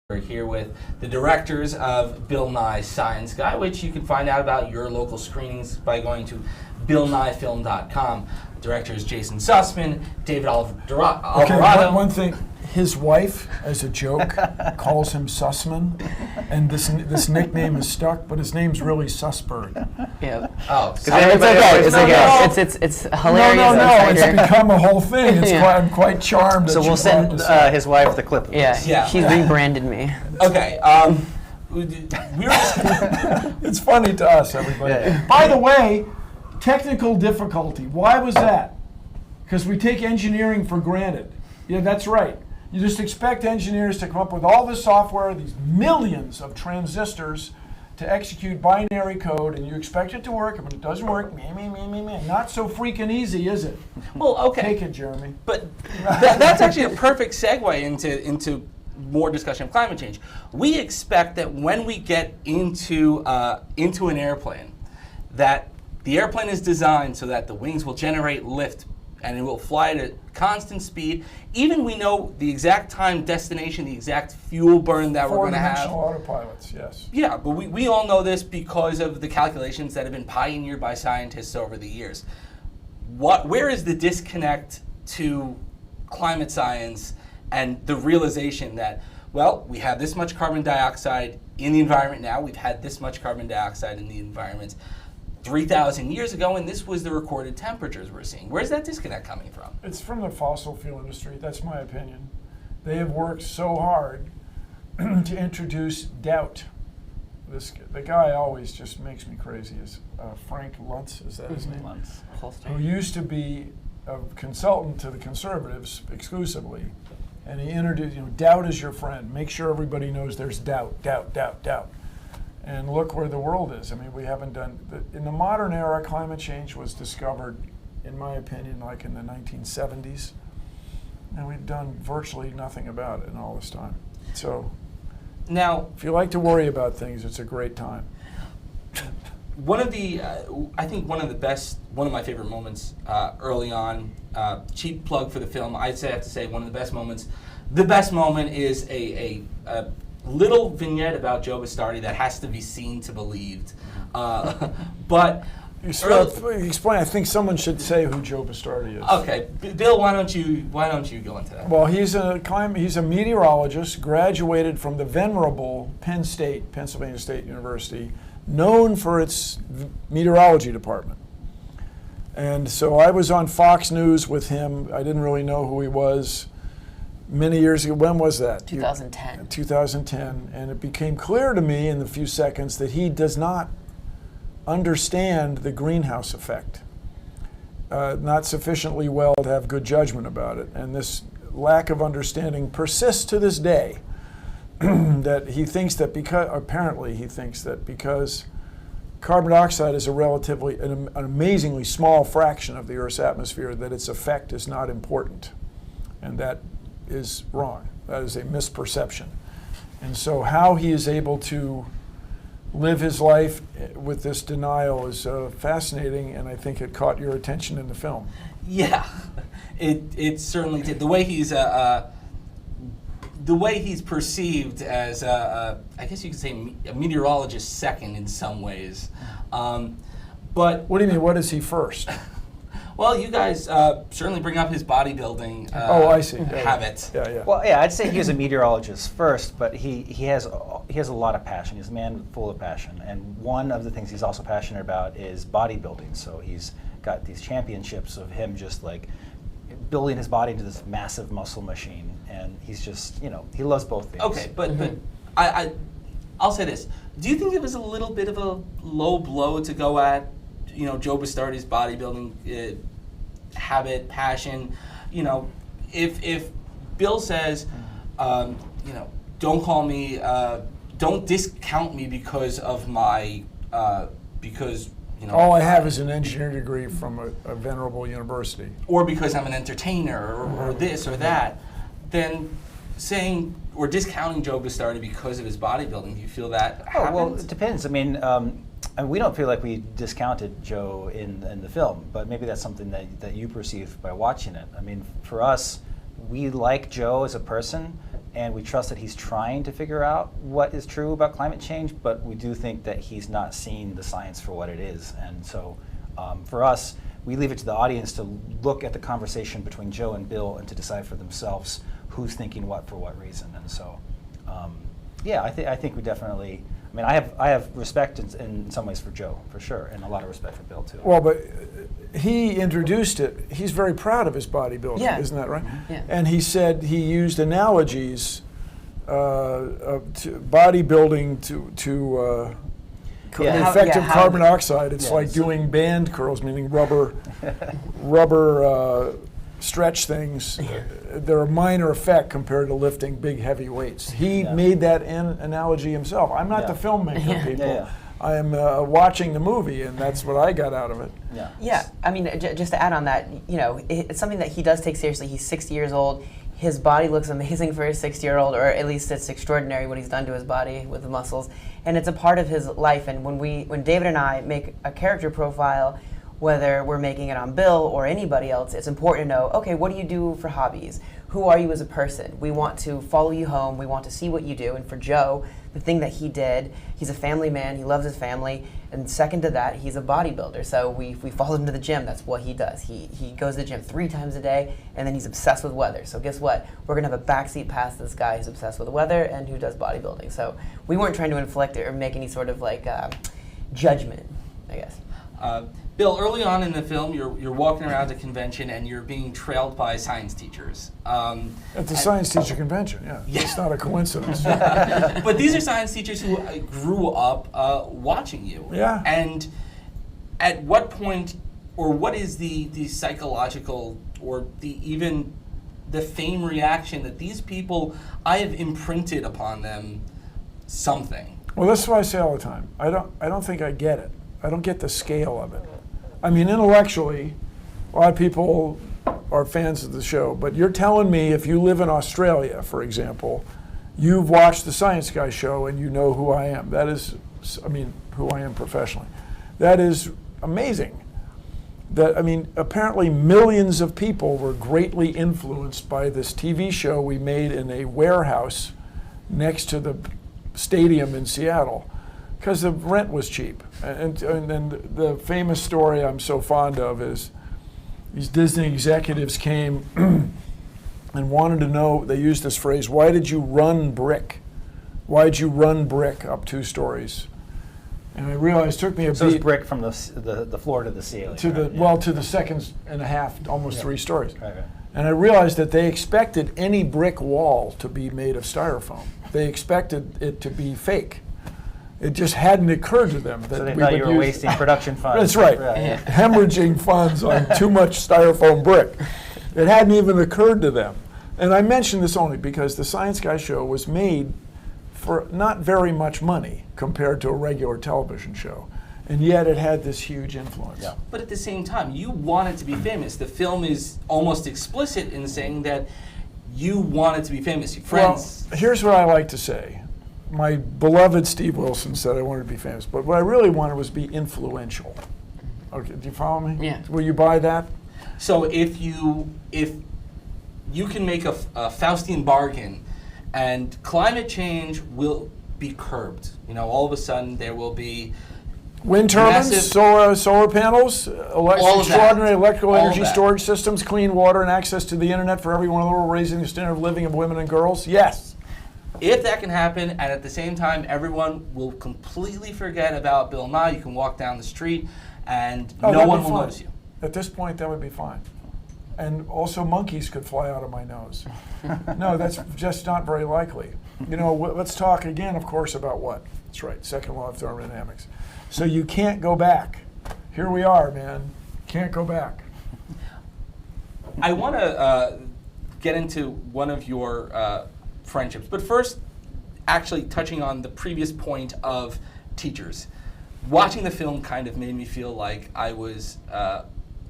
We're here with the directors of Bill Nye Science Guy, which you can find out about your local screenings by going to BillNyeFilm.com. Directors Jason Sussman, David Alvarado. Okay, one thing. His wife, as a joke, calls him Sussman, and this nickname is stuck, but his name's really Sussberg. Yeah. Oh, it's okay. It's hilarious. No, it's become a whole thing. I'm quite charmed. So we'll send his wife the clip. Yeah, he's rebranded me. Okay. It's funny to us, everybody. Yeah. By the way, technical difficulty. Why was that? Because we take engineering for granted. Yeah, that's right. You just expect engineers to come up with all this software, these millions of transistors to execute binary code, and you expect it to work, and when it doesn't work, not so freaking easy, is it? Well, okay. Take it, Jeremy. But that's actually a perfect segue into more discussion of climate change. We expect that when we get into an airplane, that the airplane is designed so that the wings will generate lift and it will fly at a constant speed. Even we know the exact time, destination, the exact fuel burn that we're going to have. Four-dimensional autopilots, yes. Yeah, but we all know this because of the calculations that have been pioneered by scientists over the years. Where is the disconnect to climate science and the realization that, well, we have this much carbon dioxide in the environment now, we've had this much carbon dioxide in the environment 3,000 years ago, and this was the recorded temperatures we're seeing. Where's that disconnect coming from? It's from the fossil fuel industry. That's my opinion. They have worked so hard to introduce doubt. The guy always just makes me crazy. Is Frank Luntz? Is that his name? Luntz. Who used to be a consultant to the conservatives exclusively, and he introduced, doubt is your friend. Make sure everybody knows there's doubt. And look where the world is. I mean, we haven't done, in the modern era, climate change was discovered, in my opinion, like in the 1970s. And we've done virtually nothing about it in all this time. So, now, if you like to worry about things, it's a great time. One of my favorite moments early on, cheap plug for the film, I have to say one of the best moments. The best moment is a little vignette about Joe Bastardi that has to be seen to believed. But explain. I think someone should say who Joe Bastardi is. Okay, Bill, why don't you go into that? Well, he's a meteorologist, graduated from the venerable Penn State, Pennsylvania State University, known for its meteorology department. And so I was on Fox News with him. I didn't really know who he was. Many years ago. When was that? 2010. 2010. And it became clear to me in the few seconds that he does not understand the greenhouse effect. Not sufficiently well to have good judgment about it. And this lack of understanding persists to this day. That he thinks that apparently he thinks that because carbon dioxide is an amazingly small fraction of the Earth's atmosphere, that its effect is not important. And that is wrong. That is a misperception. And so how he is able to live his life with this denial is fascinating, and I think it caught your attention in the film. Yeah, it certainly did. The way he's perceived as I guess you could say a meteorologist second in some ways. But what do you mean? What is he first? Well, you guys certainly bring up his bodybuilding I see. habit. Yeah. Well, yeah, I'd say he was a meteorologist first, but he has a lot of passion. He's a man full of passion, and one of the things he's also passionate about is bodybuilding. So he's got these championships of him just like building his body into this massive muscle machine, and he's just, he loves both things. Okay, but I'll say this: do you think it was a little bit of a low blow to go at? Joe Bastardi's bodybuilding habit, passion. If Bill says, don't call me, don't discount me because of my, all I have is an engineering degree from a venerable university, or because I'm an entertainer, or this or that, then saying or discounting Joe Bastardi because of his bodybuilding, do you feel that happened? Oh, well, it depends. I mean, we don't feel like we discounted Joe in the film, but maybe that's something that you perceive by watching it. I mean, for us, we like Joe as a person, and we trust that he's trying to figure out what is true about climate change, but we do think that he's not seeing the science for what it is. And so for us, we leave it to the audience to look at the conversation between Joe and Bill and to decide for themselves who's thinking what for what reason. And so, I think we definitely. I mean, I have respect in some ways for Joe, for sure, and a lot of respect for Bill too. Well, but he introduced it. He's very proud of his bodybuilding, Yeah. isn't that right? Yeah. And he said he used analogies to bodybuilding to Yeah. the effect of how carbon dioxide. It's Yeah. like doing band curls, meaning rubber stretch things. They're a minor effect compared to lifting big, heavy weights. He Yeah. made that analogy himself. I'm not Yeah. the filmmaker, Yeah. people. Yeah, yeah. I am watching the movie, and that's what I got out of it. Yeah. Yeah, I mean, just to add on that, it's something that he does take seriously. He's 60 years old. His body looks amazing for a 60-year-old, or at least it's extraordinary what he's done to his body with the muscles. And it's a part of his life. And when David and I make a character profile, whether we're making it on Bill or anybody else, it's important to know, okay, what do you do for hobbies? Who are you as a person? We want to follow you home. We want to see what you do. And for Joe, the thing that he did, he's a family man. He loves his family. And second to that, he's a bodybuilder. So we follow him to the gym. That's what he does. He goes to the gym 3 times a day, and then he's obsessed with weather. So guess what? We're going to have a backseat pass to this guy who's obsessed with the weather and who does bodybuilding. So we weren't trying to inflict it or make any sort of judgment, I guess. Bill, early on in the film, you're walking around a convention and you're being trailed by science teachers. At the science teacher convention, yeah. It's not a coincidence. But these are science teachers who grew up watching you. Yeah. And at what point, or what is the psychological, or even the fame reaction that these people, I have imprinted upon them something? Well, that's what I say all the time. I don't think I get it. I don't get the scale of it. I mean, intellectually, a lot of people are fans of the show, but you're telling me if you live in Australia, for example, you've watched the Science Guy show and you know who I am. That is, who I am professionally. That is amazing. Apparently millions of people were greatly influenced by this TV show we made in a warehouse next to the stadium in Seattle, because the rent was cheap. And the famous story I'm so fond of is these Disney executives came and wanted to know, they used this phrase, why did you run brick? Why did you run brick up 2 stories? And I realized it took me a So it's beat brick from the floor to the ceiling. to the, right? well, to the 2.5, almost 3 stories. Right, right. And I realized that they expected any brick wall to be made of styrofoam. They expected it to be fake. It just hadn't occurred to them that So they we thought would you were use- wasting production funds. That's right. Yeah. Hemorrhaging funds on too much styrofoam brick. It hadn't even occurred to them. And I mention this only because the Science Guy show was made for not very much money compared to a regular television show. And yet it had this huge influence. Yeah. But at the same time, you wanted to be famous. The film is almost explicit in saying that you wanted to be famous. Your friends. Well, here's what I like to say. My beloved Steve Wilson said I wanted to be famous, but what I really wanted was be influential. Okay, do you follow me? Yeah. Will you buy that? So if you can make a Faustian bargain, and climate change will be curbed. All of a sudden there will be Wind turbines, massive- solar panels, All of that. extraordinary electrical All of energy that. storage systems, clean water, and access to the internet for everyone in the world, raising the standard of living of women and girls. Yes. If that can happen, and at the same time everyone will completely forget about Bill Nye, you can walk down the street and Oh, no that'd one be will fine. notice you. At this point, that would be fine. And also monkeys could fly out of my nose. No, that's just not very likely. Let's talk again, of course, about what? That's right, second law of thermodynamics. So you can't go back. Here we are, man. Can't go back. I want to get into one of your friendships, but first, actually touching on the previous point of teachers. Watching the film kind of made me feel like I was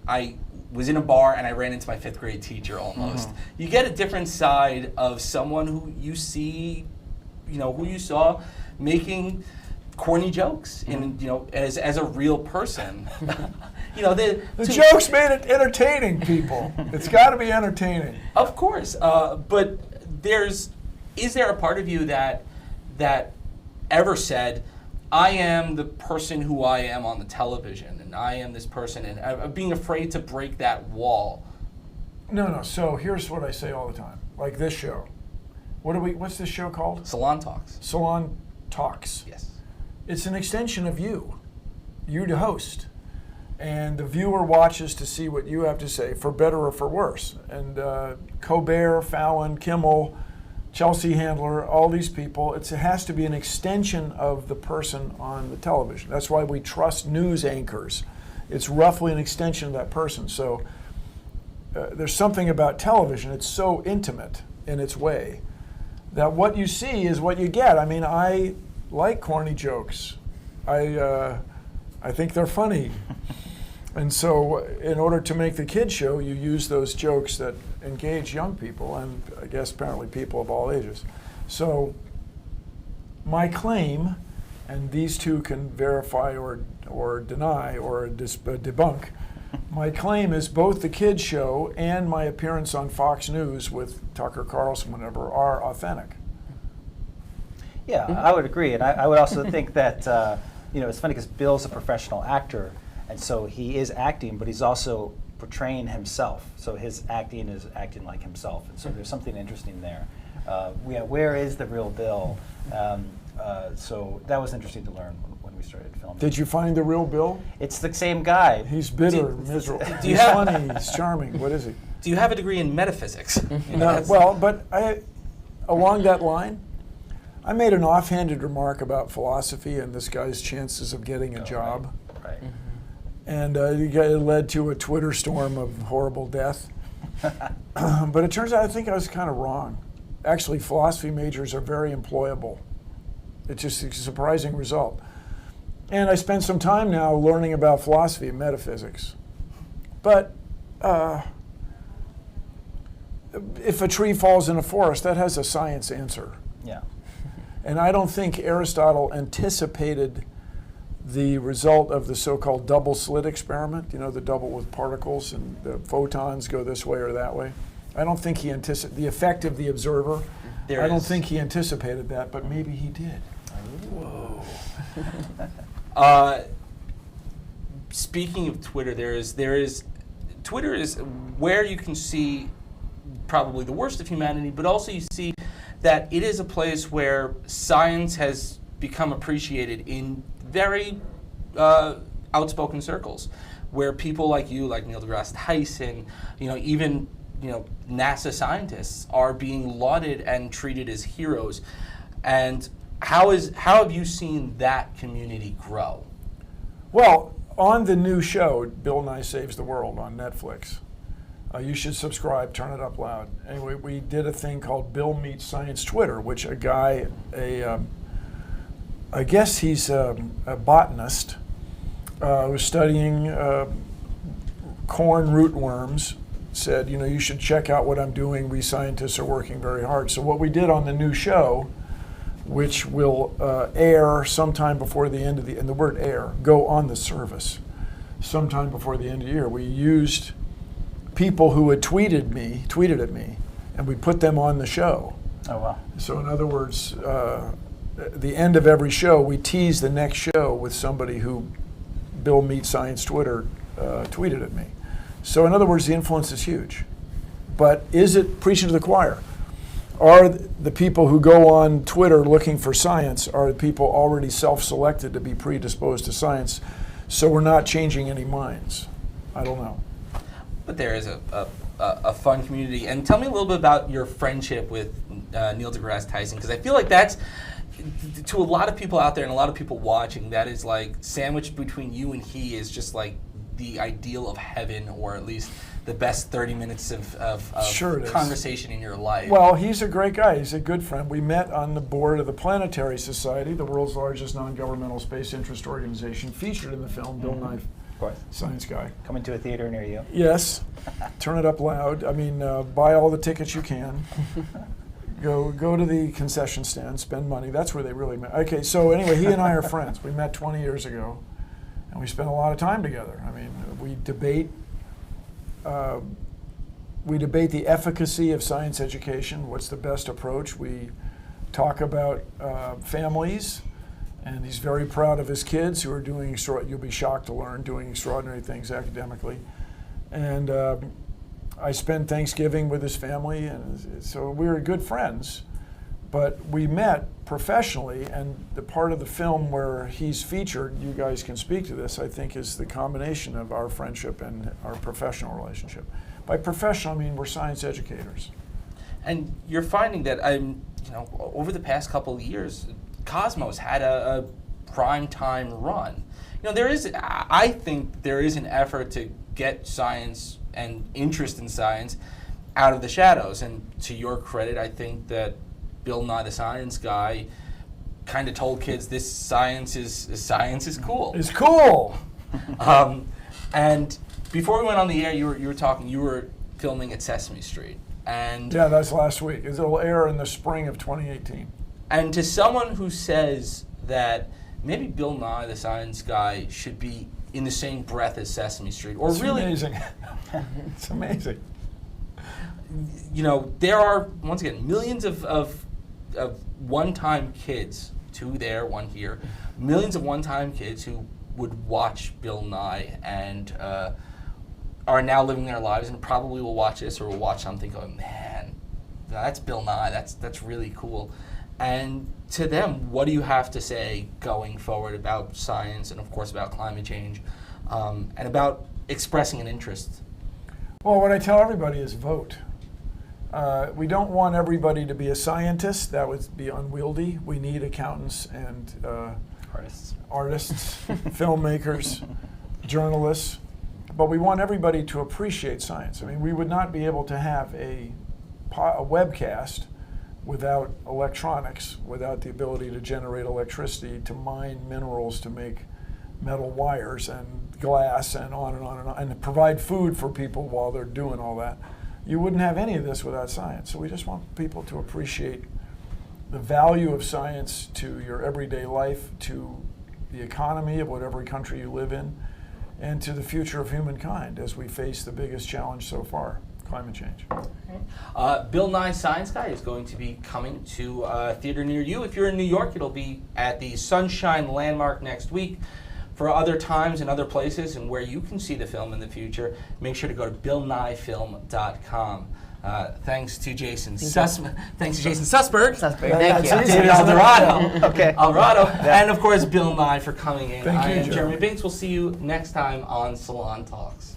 in a bar and I ran into my 5th grade teacher almost. Mm-hmm. You get a different side of someone who you see, who you saw making corny jokes, and as a real person. The jokes made it entertaining, people. It's got to be entertaining. Of course, but there's is there a part of you that ever said, I am the person who I am on the television, and I am this person, and being afraid to break that wall? No. So here's what I say all the time. Like this show. What's this show called? Salon Talks. Salon Talks. Yes. It's an extension of you. You the host. And the viewer watches to see what you have to say, for better or for worse. And Colbert, Fallon, Kimmel, Chelsea Handler, all these people, it has to be an extension of the person on the television. That's why we trust news anchors. It's roughly an extension of that person. So there's something about television, it's so intimate in its way, that what you see is what you get. I mean, I like corny jokes. I think they're funny. And so in order to make the kids show, you use those jokes that engage young people, and I guess apparently people of all ages. So my claim, and these two can verify or deny or debunk, my claim is both the kids show and my appearance on Fox News with Tucker Carlson, whatever, are authentic. Yeah, I would agree, and I would also think that it's funny because Bill's a professional actor, and so he is acting, but he's also portraying himself. So his acting is acting like himself, and so there's something interesting there. Where is the real Bill? So that was interesting to learn when we started filming. Did you find the real Bill? It's the same guy. He's bitter, miserable. Do you He's have- funny, he's charming. What is he? Do you have a degree in metaphysics? No, well, but along that line, I made an offhanded remark about philosophy and this guy's chances of getting a job. Right. And it led to a Twitter storm of horrible death. But it turns out I think I was kind of wrong. Actually, philosophy majors are very employable. It's just a surprising result. And I spent some time now learning about philosophy and metaphysics. But if a tree falls in a forest, that has a science answer. Yeah. And I don't think Aristotle anticipated the result of the so-called double slit experiment, the double with particles and the photons go this way or that way. I don't think he anticipated the effect of the observer. I don't think he anticipated that, but maybe he did. Whoa. Speaking of Twitter, Twitter is where you can see probably the worst of humanity, but also you see that it is a place where science has become appreciated in very outspoken circles, where people like you, like Neil deGrasse Tyson, even NASA scientists are being lauded and treated as heroes. And how have you seen that community grow? Well, on the new show, Bill Nye Saves the World on Netflix, you should subscribe, turn it up loud. Anyway, we did a thing called Bill Meets Science Twitter, which a guy, I guess he's a botanist, was studying corn rootworms, said, you should check out what I'm doing. We scientists are working very hard. So what we did on the new show, which will air sometime before the end of and the word air, go on the service sometime before the end of the year, we used people who had tweeted at me, and we put them on the show. Oh, wow. So in other words, at the end of every show, we tease the next show with somebody who Bill Meets Science Twitter tweeted at me. So in other words, the influence is huge. But is it preaching to the choir? Are the people who go on Twitter looking for science, are the people already self-selected to be predisposed to science, so we're not changing any minds? I don't know. But there is a fun community. And tell me a little bit about your friendship with Neil deGrasse Tyson, because I feel like that's, to a lot of people out there and a lot of people watching, that is like sandwiched between you and he is just like the ideal of heaven, or at least the best 30 minutes of Sure it is. conversation in your life. Well, he's a great guy. He's a good friend. We met on the board of the Planetary Society, the world's largest non-governmental space interest organization, featured in the film Bill Nye, Of course. Science Guy. Coming to a theater near you. Yes. Turn it up loud. I mean, buy all the tickets you can. Go to the concession stand, spend money. That's where they really met. Okay, so anyway, he and I are friends. We met 20 years ago, and we spent a lot of time together. I mean, we debate We debate the efficacy of science education. What's the best approach? We talk about families, and he's very proud of his kids who are doing, you'll be shocked to learn, doing extraordinary things academically. And I spent Thanksgiving with his family, and so we were good friends. But we met professionally, and the part of the film where he's featured, you guys can speak to this, I think is the combination of our friendship and our professional relationship. By professional, I mean we're science educators. And you're finding that over the past couple of years, Cosmos had a prime time run. I think there is an effort to get science and interest in science out of the shadows. And to your credit, I think that Bill Nye the Science Guy kind of told kids this science is cool. It's cool. And before we went on the air, you were filming at Sesame Street. And yeah, that's last week. It'll air in the spring of 2018. And to someone who says that maybe Bill Nye the Science Guy should be in the same breath as Sesame Street, or it's really amazing. It's amazing. There are, once again, millions of one-time kids, 2 there, 1 here, millions of one-time kids who would watch Bill Nye and are now living their lives and probably will watch this or will watch something going, man, that's Bill Nye, that's really cool. And to them, what do you have to say going forward about science and, of course, about climate change and about expressing an interest? Well, what I tell everybody is vote. We don't want everybody to be a scientist. That would be unwieldy. We need accountants and artists, filmmakers, journalists. But we want everybody to appreciate science. I mean, we would not be able to have a webcast without electronics, without the ability to generate electricity, to mine minerals, to make metal wires and glass and on and on and on, and to provide food for people while they're doing all that. You wouldn't have any of this without science. So we just want people to appreciate the value of science to your everyday life, to the economy of whatever country you live in, and to the future of humankind as we face the biggest challenge so far, climate change. Bill Nye Science Guy is going to be coming to a theater near you. If you're in New York, it'll be at the Sunshine Landmark next week. For other times and other places and where you can see the film in the future, make sure to go to BillNyeFilm.com. Thanks to Jason Sussberg. Thank you. Thank you. David Alvarado. Okay. Alvarado. And of course, Bill Nye for coming in. Thank you, I am Jeremy Jeremy. Binckes. We'll see you next time on Salon Talks.